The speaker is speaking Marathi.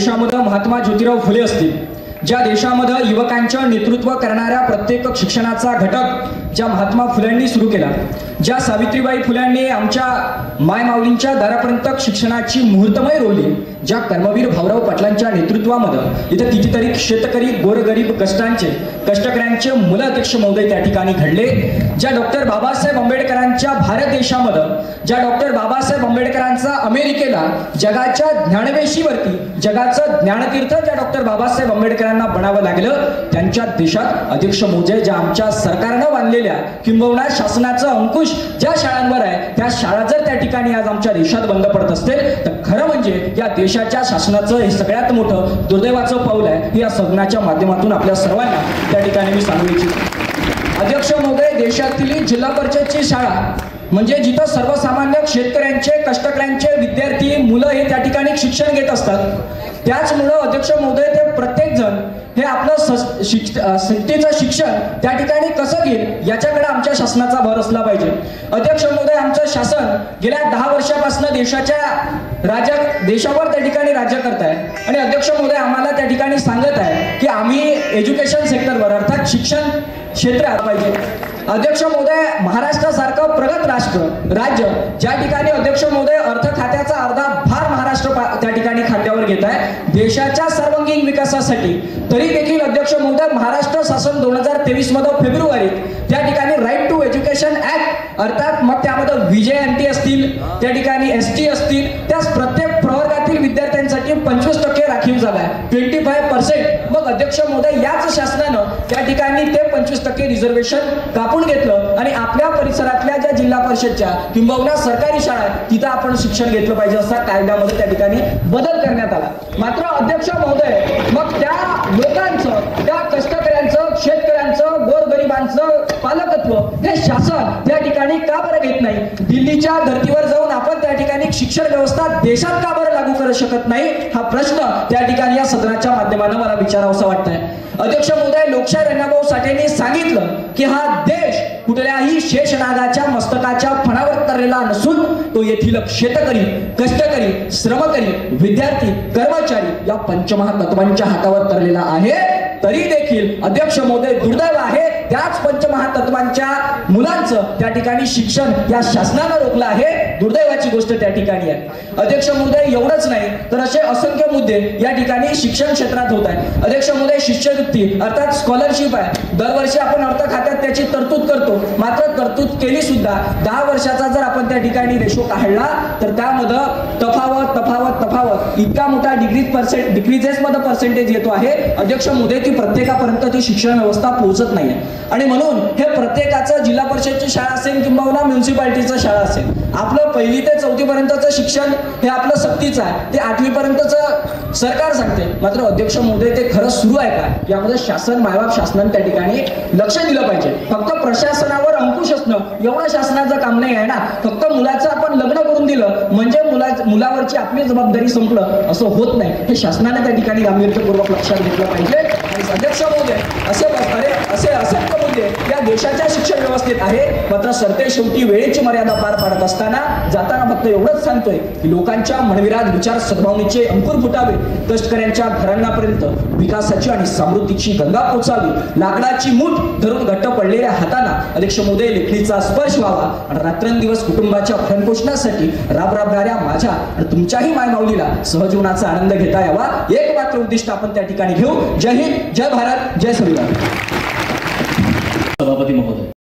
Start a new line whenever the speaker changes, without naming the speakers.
देशामध्ये महात्मा ज्योतिराव फुले असतील, ज्या देशामध्ये युवकांचं नेतृत्व करणाऱ्या प्रत्येक शिक्षणाचा घटक ज्या महात्मा फुल्यांनी सुरू केला, ज्या सावित्रीबाई फुल्यांनी आमच्या मायमाऊलींच्या दारापर्यंत शिक्षणाची मुहूर्तमय रोवली, ज्या कर्मवीर भाऊराव पाटलांच्या नेतृत्वामध्ये इथं कितीतरी शेतकरी गोरगरीब कष्टकऱ्यांचे मुलं अध्यक्ष महोदय त्या ठिकाणी घडले, ज्या डॉक्टर बाबासाहेब आंबेडकरांच्या भारत देशामध्ये, ज्या डॉक्टर बाबासाहेब आंबेडकरांचा अमेरिकेला जगाच्या ज्ञानवेशीवरती जगाचं ज्ञानतीर्थ ज्या डॉक्टर बाबासाहेब आंबेडकरांना बनावं लागलं, त्यांच्या देशात अध्यक्ष महोदय ज्या आमच्या सरकारनं बांधलेल्या किंबहुना शासनाचं अंकुश ज्या शाळांवर आहे, त्या शाळा जर त्या ठिकाणी आज आमच्या देशात बंद पडत असतील तर खरं म्हणजे या देशाच्या शासनाचं हे सगळ्यात मोठं दुर्दैवाचं पाऊल आहे, हे या सदनाच्या माध्यमातून आपल्या सर्वांना त्या ठिकाणी मी सांगू इच्छितो। अध्यक्ष महोदय, देशातील जिल्हा परिषदची शाळा म्हणजे जिथं सर्वसामान्य शेतकऱ्यांचे कष्टकऱ्यांचे विद्यार्थी मुलं हे त्या ठिकाणी शिक्षण घेत असतात, त्याचमुळं अध्यक्ष महोदय ते प्रत्येक जण हे आपलं सक्तीचं शिक्षण त्या ठिकाणी कसं घेईल याच्याकडे आमच्या शासनाचा भर असला पाहिजे। अध्यक्ष महोदय, आमचं शासन गेल्या 10 वर्षापासून देशावर त्या ठिकाणी राज्य करत आहे आणि अध्यक्ष महोदय आम्हाला त्या ठिकाणी सांगत आहे की आम्ही एज्युकेशन सेक्टरवर अर्थात शिक्षण क्षेत्रात पाहिजे। अध्यक्ष महोदय, महाराष्ट्रासारखं प्रगत राज्य ज्या ठिकाणी अध्यक्ष महोदय अर्थ खात्याचा अर्धा भार महाराष्ट्र त्या ठिकाणी खात्यावर घेत आहे देशाच्या सर्वांगीण विकासासाठी, तरी देखील अध्यक्ष महोदय महाराष्ट्र शासन 2023 मध्ये फेब्रुवारीत त्या ठिकाणी राईट टू एज्युकेशन ऍक्ट अर्थात मग त्यामध्ये VJMT असतील, त्या ठिकाणी ST असतील, त्या प्रत्येक प्रवर्गातील विद्यार्थ्यांसाठी 25% राखीव जागा आहे, 25%। मग अध्यक्ष महोदय याच शासनानं त्या ठिकाणी ते 25% रिझर्वेशन कापून घेतलं आणि आपल्या परिसरातल्या ज्या जिल्हा परिषदच्या किंबहुना सरकारी शाळा आहेत तिथं आपण शिक्षण घेतलं पाहिजे असा कायद्यामध्ये त्या ठिकाणी बदल करण्यात आला। मात्र अध्यक्ष महोदय, मग त्या लोकांचं, त्या कष्टकऱ्यांचं, शेतकऱ्यांचं, गोरगरिबांचं पालकत्व हे शासन त्या ठिकाणी का बरं घेत नाही? दिल्लीच्या धर्तीवर जाऊन आपण त्या ठिकाणी शिक्षण व्यवस्था देशात का बरं लागू करू शकत नाही हा प्रश्न त्या ठिकाणी या सदनाच्या माध्यमानं मला विचारावंसं वाटतंय। अध्यक्ष महोदय, लोकशाहीर अण्णाभाऊ साठेंनी सांगितलं की हा देश कुठल्याही शेषनागाच्या मस्तकाच्या फणावर तरलेला नसून तो येथील शेतकरी, कष्टकरी, श्रमकरी, विद्यार्थी, कर्मचारी या पंचमहातत्वांच्या हातावर तरलेला आहे। तरी देखील अध्यक्ष महोदय दुर्दैव आहे त्याच पंचमहातत्वांच्या मुलांचं त्या ठिकाणी शिक्षण या शासनानं रोखलं आहे, दुर्दैवाची गोष्ट त्या ठिकाणी आहे। अध्यक्ष महोदय, एवढंच नाही तर असे असंख्य मुद्दे या ठिकाणी शिक्षण क्षेत्रात होत आहेत। अध्यक्ष महोदय, शिष्यवृत्ती अर्थात स्कॉलरशिप आहे, दरवर्षी आपण अर्थ खात्यात त्याची तरतूद करतो, मात्र तरतूद केली सुद्धा 10 वर्षाचा जर आपण त्या ठिकाणी रेशो काढला तर त्यामध्ये तफावत इतका मोठा डिक्रीजेस मध्ये पर्सेंटेज येतो आहे अध्यक्ष महोदय की प्रत्येकापर्यंत ती शिक्षण व्यवस्था पोहोचत नाहीये आणि म्हणून हे प्रत्येकाचं जिल्हा परिषदची शाळा असेल किंवा म्युन्सिपालिटीचं शाळा असेल, आपलं 1ली ते 4थी पर्यंतचं शिक्षण हे आपलं सक्तीचं आहे, ते 8वी पर्यंतचं सरकार सांगते, मात्र अध्यक्ष महोदय ते खरं सुरू आहे का यामध्ये शासन मायबाप शासनाने त्या ठिकाणी लक्ष दिलं पाहिजे। फक्त प्रशासनावर अंकुश असणं एवढं शासनाचं काम नाही आहे ना, फक्त मुलाचं आपण लग्न करून दिलं म्हणजे मुलावरची आपली जबाबदारी संपलं असं होत नाही, हे शासनाने त्या ठिकाणी गांभीर्यपूर्वक लक्षात घेतलं पाहिजे। आणि अध्यक्ष महोदय, असे असंख्य मुद्दे या देशाच्या शिक्षण व्यवस्थेत आहे, मात्र सरते शेवटी वेळेची मर्यादा पार पाडत असताना जाताना फक्त एवढंच सांगतोय की लोकांच्या मनविरात विचार सद्भावनेचे अंकुर फुटावे, कष्टकऱ्यांच्या घरांनापर्यंत विकासाची आणि समृद्धीची गंगा पोचावी, लाकडाची मूठ धरून घट्ट पडलेल्या हातांना अध्यक्ष महोदय लेखणीचा स्पर्श व्हावा आणि रात्रंदिवस कुटुंबाच्या भरणपोषणासाठी राबणाऱ्या माझ्या आणि तुमच्याही मायमाऊलीला सहजीवनाचा आनंद घेता यावा, एक मात्र उद्दिष्ट आपण त्या ठिकाणी घेऊ। जय हिंद, जय भारत, जय संविधान।